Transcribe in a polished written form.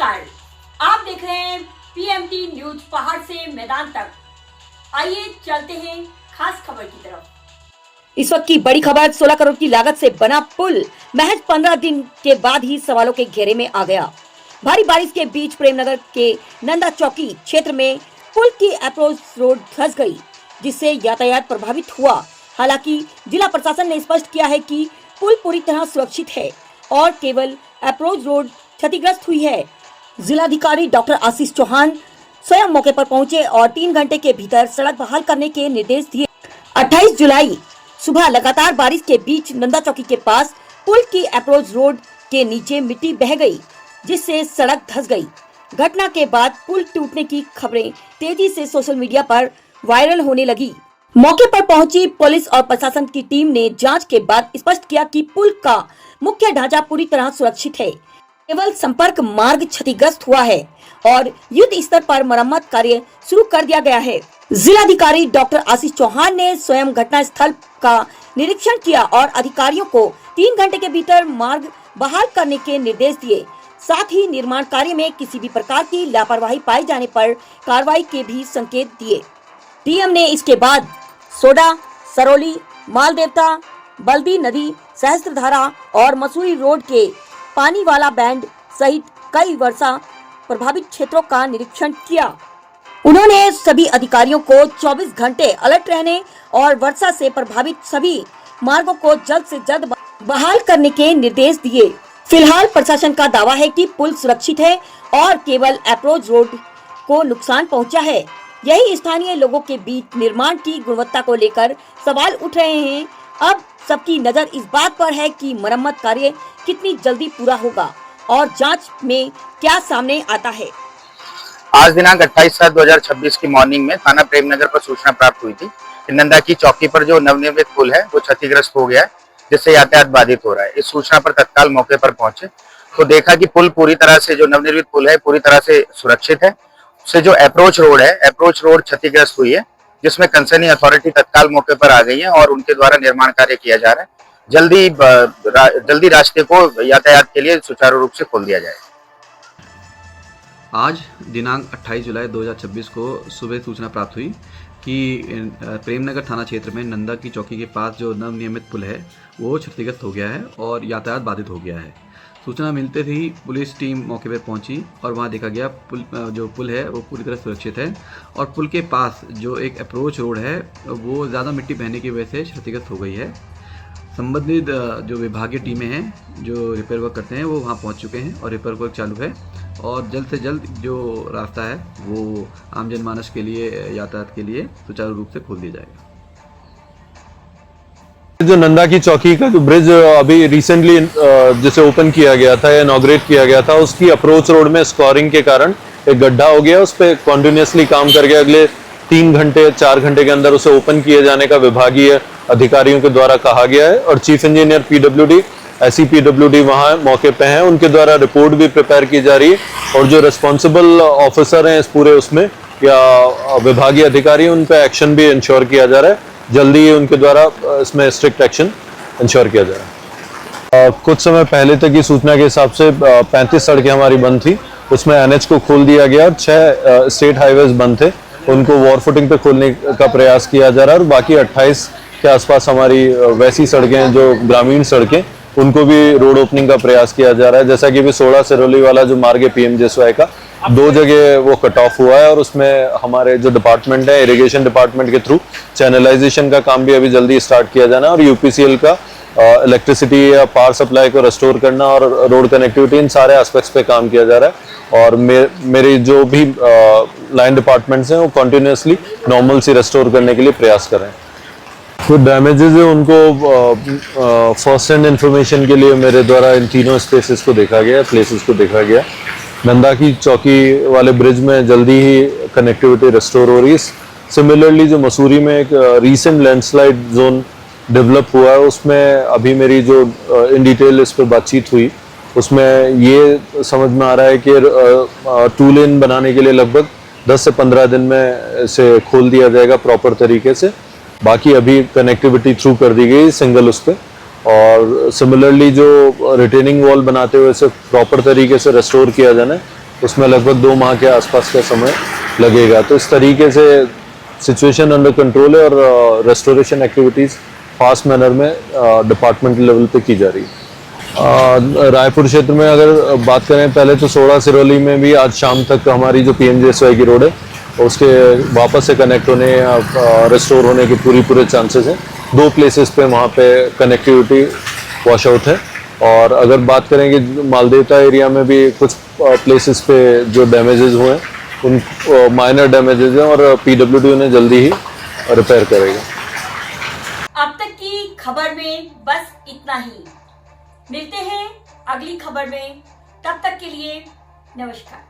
नमस्कार, आप देख रहे हैं पीएमटी न्यूज पहाड़ से मैदान तक। आइए चलते हैं खास खबर की तरफ। इस वक्त की बड़ी खबर, 16 करोड़ की लागत से बना पुल महज 15 दिन के बाद ही सवालों के घेरे में आ गया। भारी बारिश के बीच प्रेमनगर के नंदा चौकी क्षेत्र में पुल की अप्रोच रोड धंस गई, जिससे यातायात प्रभावित हुआ। हालांकि जिला प्रशासन ने स्पष्ट किया है कि पुल पूरी तरह सुरक्षित है और केवल अप्रोच रोड क्षतिग्रस्त हुई है। जिलाधिकारी डॉक्टर आशीष चौहान स्वयं मौके पर पहुंचे और 3 घंटे के भीतर सड़क बहाल करने के निर्देश दिए। 28 जुलाई सुबह लगातार बारिश के बीच नंदा चौकी के पास पुल की अप्रोच रोड के नीचे मिट्टी बह गई, जिससे सड़क धंस गई। घटना के बाद पुल टूटने की खबरें तेजी से सोशल मीडिया पर वायरल होने लगी। मौके पर पहुंची पुलिस और प्रशासन की टीम ने जांच के बाद स्पष्ट किया कि पुल का मुख्य ढांचा पूरी तरह सुरक्षित है, केवल संपर्क मार्ग क्षतिग्रस्त हुआ है और युद्ध स्तर पर मरम्मत कार्य शुरू कर दिया गया है। जिलाधिकारी डॉक्टर आशीष चौहान ने स्वयं घटना स्थल का निरीक्षण किया और अधिकारियों को 3 घंटे के भीतर मार्ग बहाल करने के निर्देश दिए। साथ ही निर्माण कार्य में किसी भी प्रकार की लापरवाही पाए जाने पर कार्रवाई के भी संकेत दिए। डीएम ने इसके बाद सोडा, सरौली, मालदेवता, बल्दी नदी, सहस्त्रधारा और मसूरी रोड के पानी वाला बैंड सहित कई वर्षा प्रभावित क्षेत्रों का निरीक्षण किया। उन्होंने सभी अधिकारियों को 24 घंटे अलर्ट रहने और वर्षा से प्रभावित सभी मार्गों को जल्द से जल्द बहाल करने के निर्देश दिए। फिलहाल प्रशासन का दावा है कि पुल सुरक्षित है और केवल अप्रोच रोड को नुकसान पहुंचा है। यही स्थानीय लोगों के बीच निर्माण की गुणवत्ता को लेकर सवाल उठ रहे हैं। अब सबकी नजर इस बात पर है कि मरम्मत कार्य कितनी जल्दी पूरा होगा और जांच में क्या सामने आता है। आज दिनांक 28/7/2026 की मॉर्निंग में थाना प्रेमनगर पर सूचना प्राप्त हुई थी कि नंदा की चौकी पर जो नवनिर्मित पुल है वो क्षतिग्रस्त हो गया है, जिससे यातायात बाधित हो रहा है। इस सूचना पर तत्काल मौके पर पहुंचे तो देखा कि पुल पूरी तरह से, जो नवनिर्मित पुल है पूरी तरह से सुरक्षित है। उससे जो अप्रोच रोड है, अप्रोच रोड क्षतिग्रस्त हुई है, जिसमें कंसर्निंग अथॉरिटी तत्काल मौके पर आ गई है और उनके द्वारा निर्माण कार्य किया जा रहा है। जल्दी रास्ते को यातायात के लिए सुचारू रूप से खोल दिया जाए। आज दिनांक 28 जुलाई 2026 को सुबह सूचना प्राप्त हुई कि प्रेमनगर थाना क्षेत्र में नंदा की चौकी के पास जो नवनिर्मित पुल है वो क्षतिग्रस्त हो गया है और यातायात बाधित हो गया है। सूचना मिलते ही पुलिस टीम मौके पर पहुंची और वहां देखा गया जो पुल है वो पूरी तरह सुरक्षित है और पुल के पास जो एक अप्रोच रोड है वो ज़्यादा मिट्टी बहने की वजह से क्षतिग्रस्त हो गई है। संबंधित जो विभागीय टीमें हैं जो रिपेयर वर्क करते हैं वो वहां पहुंच चुके हैं और रिपेयर वर्क चालू है और जल्द से जल्द जो रास्ता है वो आम जनमानस के लिए, यातायात के लिए सुचारू रूप से खोल दिया जाएगा। जो नंदा की चौकी का जो ब्रिज अभी रिसेंटली जिसे ओपन किया गया था, इनॉग्रेट किया गया था, उसकी अप्रोच रोड में स्कोरिंग के कारण एक गड्ढा हो गया। उस पर कॉन्टिन्यूसली काम करके अगले 3 घंटे 4 घंटे के अंदर उसे ओपन किए जाने का विभागीय अधिकारियों के द्वारा कहा गया है और चीफ इंजीनियर पीडब्ल्यूडी, एसईपीडब्ल्यूडी वहां मौके पे हैं, उनके द्वारा रिपोर्ट भी प्रिपेयर की जा रही है और जो रिस्पॉन्सिबल ऑफिसर हैं इस पूरे उसमें या विभागीय अधिकारी, उन पे एक्शन भी इंश्योर किया जा रहा है। जल्दी ही उनके द्वारा इसमें स्ट्रिक्ट एक्शन इंश्योर किया जा रहा है। कुछ समय पहले तक की सूचना के हिसाब से 35 सड़कें हमारी बंद थी, उसमें एनएच को खोल दिया गया और 6 स्टेट हाईवेज बंद थे, उनको वॉर फुटिंग पे खोलने का प्रयास किया जा रहा है और बाकी 28 के आसपास हमारी वैसी सड़कें जो ग्रामीण सड़कें, उनको भी रोड ओपनिंग का प्रयास किया जा रहा है। जैसा कि भी सोडा सिरोली वाला जो मार्ग है पीएमजेएसवाई का, 2 जगह वो कट ऑफ हुआ है और उसमें हमारे जो डिपार्टमेंट है, इरिगेशन डिपार्टमेंट के थ्रू चैनलाइजेशन का काम भी अभी जल्दी स्टार्ट किया जाना और यूपीसीएल का इलेक्ट्रिसिटी या पावर सप्लाई को रेस्टोर करना और रोड कनेक्टिविटी, इन सारे एस्पेक्ट्स पे काम किया जा रहा है और मेरी जो भी लाइन डिपार्टमेंट्स हैं वो कंटिन्यूसली नॉर्मल सी रेस्टोर करने के लिए प्रयास कर रहे हैं। तो डैमेजेस है उनको फर्स्ट हैंड इंफॉर्मेशन के लिए मेरे द्वारा इन तीनों स्पेसेस को देखा गया, प्लेसेस को देखा गया। नंदा की चौकी वाले ब्रिज में जल्दी ही कनेक्टिविटी रेस्टोर हो रही है। सिमिलरली जो मसूरी में एक रीसेंट लैंडस्लाइड जोन डेवलप हुआ है, उसमें अभी मेरी जो इन डिटेल इस पर बातचीत हुई, उसमें ये समझ में आ रहा है कि 2 लेन बनाने के लिए लगभग 10 से 15 दिन में इसे खोल दिया जाएगा प्रॉपर तरीके से। बाकी अभी कनेक्टिविटी थ्रू कर दी गई सिंगल उस पर और सिमिलरली जो रिटेनिंग वॉल बनाते हुए इसे प्रॉपर तरीके से रेस्टोर किया जाना है उसमें लगभग 2 माह के आसपास का समय लगेगा। तो इस तरीके से सिचुएशन अंडर कंट्रोल है और रेस्टोरेशन एक्टिविटीज़ फास्ट मैनर में डिपार्टमेंट लेवल पे की जा रही है। रायपुर क्षेत्र में अगर बात करें, पहले तो सोड़ा सिरोली में भी आज शाम तक हमारी जो PMJSY की रोड है उसके वापस से कनेक्ट होने या रेस्टोर होने के पूरे चांसेस हैं। 2 प्लेसेस पे वहाँ पे कनेक्टिविटी वॉश आउट है। और अगर बात करेंगे मालदेवता एरिया में भी कुछ प्लेसेस पे जो डैमेजेस हुए हैं उन माइनर डैमेजेस हैं और PWD उन्हें जल्दी ही रिपेयर करेगा। अब तक की खबर में बस इतना ही। मिलते हैं अगली खबर में, तब तक के लिए नमस्कार।